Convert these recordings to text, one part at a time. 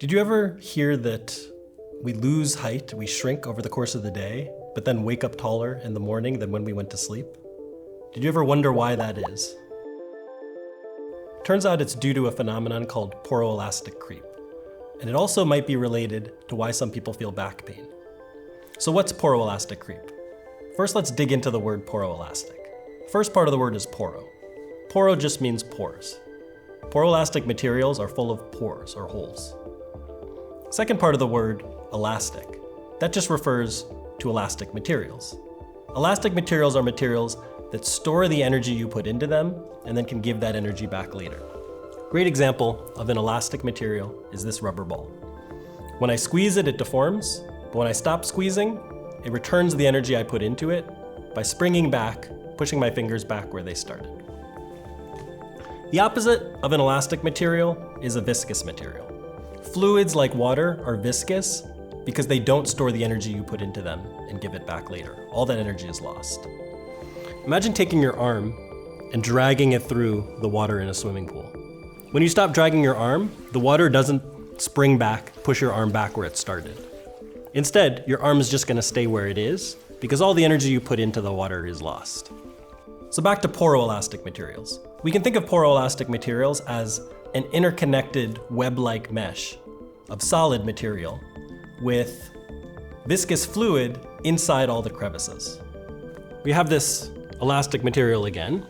Did you ever hear that we lose height, we shrink over the course of the day, but then wake up taller in the morning than when we went to sleep? Did you ever wonder why that is? Turns out it's due to a phenomenon called poroelastic creep. And it also might be related to why some people feel back pain. So what's poroelastic creep? First, let's dig into the word poroelastic. First part of the word is poro. Poro just means pores. Poroelastic materials are full of pores or holes. Second part of the word, elastic. That just refers to elastic materials. Elastic materials are materials that store the energy you put into them and then can give that energy back later. Great example of an elastic material is this rubber ball. When I squeeze it, it deforms, but when I stop squeezing, it returns the energy I put into it by springing back, pushing my fingers back where they started. The opposite of an elastic material is a viscous material. Fluids like water are viscous because they don't store the energy you put into them and give it back later. All that energy is lost. Imagine taking your arm and dragging it through the water in a swimming pool. When you stop dragging your arm, the water doesn't spring back, push your arm back where it started. Instead, your arm is just going to stay where it is because all the energy you put into the water is lost. So back to poroelastic materials. We can think of poroelastic materials as an interconnected web-like mesh of solid material with viscous fluid inside all the crevices. We have this elastic material again,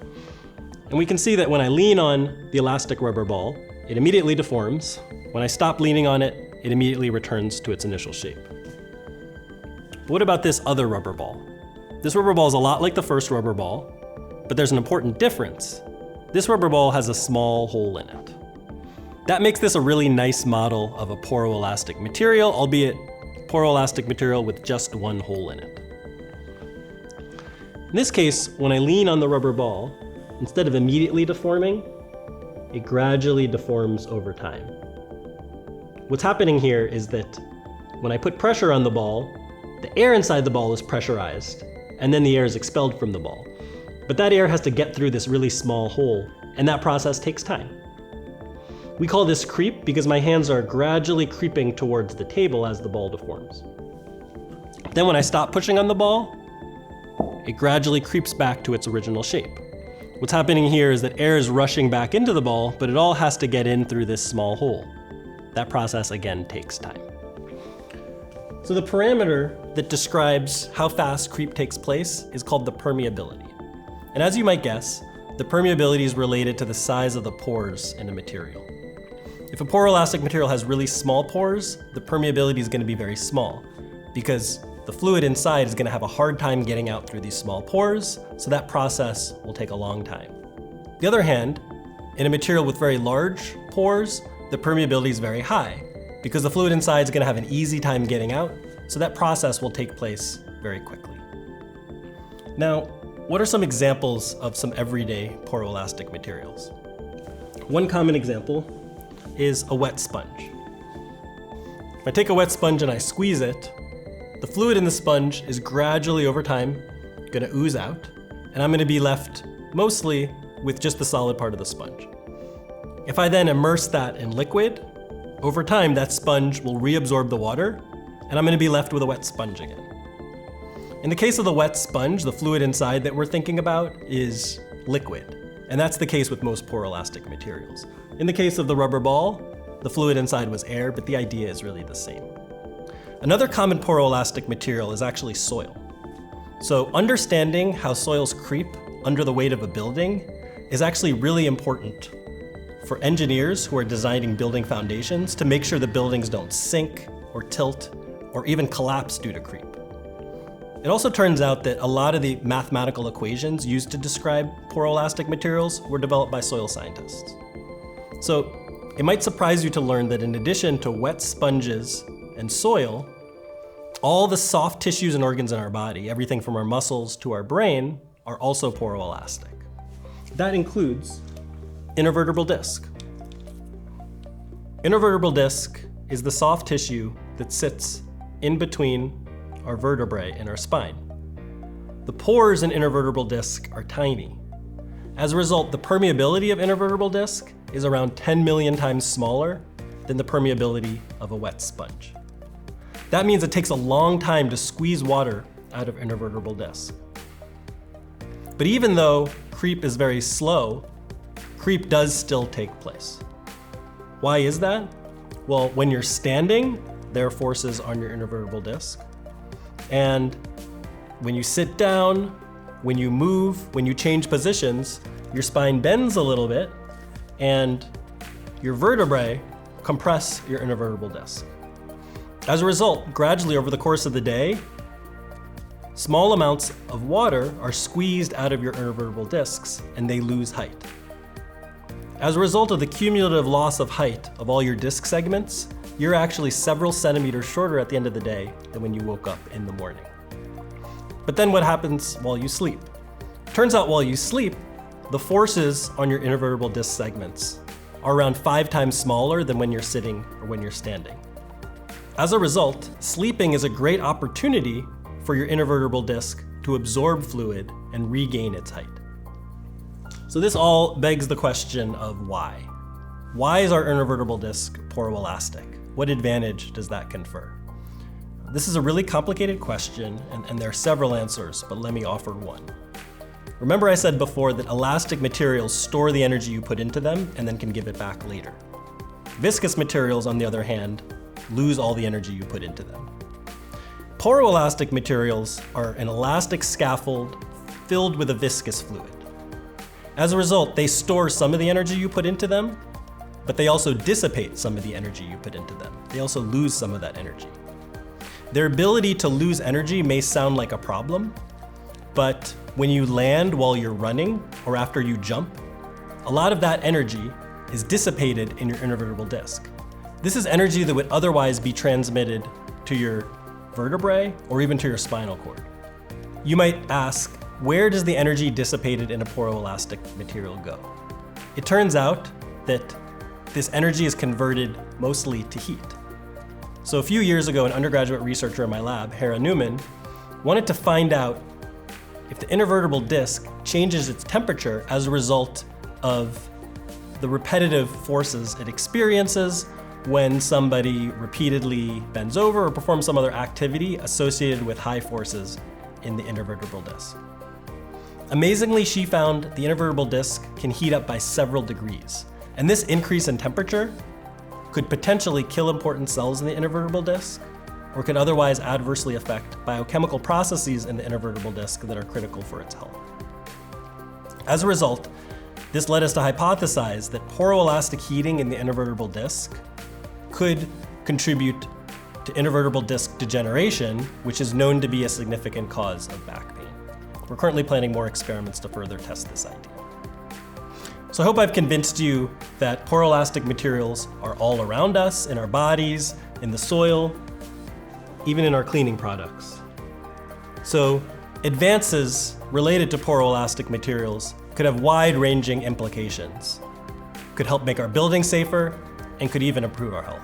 and we can see that when I lean on the elastic rubber ball, it immediately deforms. When I stop leaning on it, it immediately returns to its initial shape. But what about this other rubber ball? This rubber ball is a lot like the first rubber ball, but there's an important difference. This rubber ball has a small hole in it. That makes this a really nice model of a poroelastic material, albeit poroelastic material with just one hole in it. In this case, when I lean on the rubber ball, instead of immediately deforming, it gradually deforms over time. What's happening here is that when I put pressure on the ball, the air inside the ball is pressurized, and then the air is expelled from the ball. But that air has to get through this really small hole, and that process takes time. We call this creep because my hands are gradually creeping towards the table as the ball deforms. Then when I stop pushing on the ball, it gradually creeps back to its original shape. What's happening here is that air is rushing back into the ball, but it all has to get in through this small hole. That process again takes time. So the parameter that describes how fast creep takes place is called the permeability. And as you might guess, the permeability is related to the size of the pores in a material. If a poroelastic material has really small pores, the permeability is going to be very small because the fluid inside is going to have a hard time getting out through these small pores, so that process will take a long time. On the other hand, in a material with very large pores, the permeability is very high because the fluid inside is going to have an easy time getting out, so that process will take place very quickly. Now, what are some examples of some everyday poroelastic materials? One common example is a wet sponge. If I take a wet sponge and I squeeze it, the fluid in the sponge is gradually over time going to ooze out, and I'm going to be left mostly with just the solid part of the sponge. If I then immerse that in liquid, over time that sponge will reabsorb the water, and I'm going to be left with a wet sponge again. In the case of the wet sponge, the fluid inside that we're thinking about is liquid, and that's the case with most poroelastic materials. In the case of the rubber ball, the fluid inside was air, but the idea is really the same. Another common poroelastic material is actually soil. So understanding how soils creep under the weight of a building is actually really important for engineers who are designing building foundations to make sure the buildings don't sink or tilt or even collapse due to creep. It also turns out that a lot of the mathematical equations used to describe poroelastic materials were developed by soil scientists. So it might surprise you to learn that in addition to wet sponges and soil, all the soft tissues and organs in our body, everything from our muscles to our brain, are also poroelastic. That includes intervertebral disc. Intervertebral disc is the soft tissue that sits in between our vertebrae and our spine. The pores in intervertebral disc are tiny. As a result, the permeability of intervertebral disc is around 10 million times smaller than the permeability of a wet sponge. That means it takes a long time to squeeze water out of intervertebral disc. But even though creep is very slow, creep does still take place. Why is that? Well, when you're standing, there are forces on your intervertebral disc. And when you sit down, when you move, when you change positions, your spine bends a little bit and your vertebrae compress your intervertebral disc. As a result, gradually over the course of the day, small amounts of water are squeezed out of your intervertebral discs and they lose height. As a result of the cumulative loss of height of all your disc segments, you're actually several centimeters shorter at the end of the day than when you woke up in the morning. But then what happens while you sleep? Turns out while you sleep, the forces on your intervertebral disc segments are around 5 times smaller than when you're sitting or when you're standing. As a result, sleeping is a great opportunity for your intervertebral disc to absorb fluid and regain its height. So this all begs the question of why. Why is our intervertebral disc poroelastic? What advantage does that confer? This is a really complicated question, and there are several answers, but let me offer one. Remember I said before that elastic materials store the energy you put into them and then can give it back later. Viscous materials, on the other hand, lose all the energy you put into them. Poroelastic materials are an elastic scaffold filled with a viscous fluid. As a result, they store some of the energy you put into them, but they also dissipate some of the energy you put into them. They also lose some of that energy. Their ability to lose energy may sound like a problem, but when you land while you're running or after you jump, a lot of that energy is dissipated in your intervertebral disc. This is energy that would otherwise be transmitted to your vertebrae or even to your spinal cord. You might ask, where does the energy dissipated in a poroelastic material go? It turns out that this energy is converted mostly to heat. So a few years ago, an undergraduate researcher in my lab, Hera Newman, wanted to find out if the intervertebral disc changes its temperature as a result of the repetitive forces it experiences when somebody repeatedly bends over or performs some other activity associated with high forces in the intervertebral disc. Amazingly, she found the intervertebral disc can heat up by several degrees. And this increase in temperature could potentially kill important cells in the intervertebral disc, or could otherwise adversely affect biochemical processes in the intervertebral disc that are critical for its health. As a result, this led us to hypothesize that poroelastic heating in the intervertebral disc could contribute to intervertebral disc degeneration, which is known to be a significant cause of back pain. We're currently planning more experiments to further test this idea. So I hope I've convinced you that poroelastic materials are all around us, in our bodies, in the soil, even in our cleaning products. So advances related to poroelastic materials could have wide-ranging implications, could help make our buildings safer, and could even improve our health.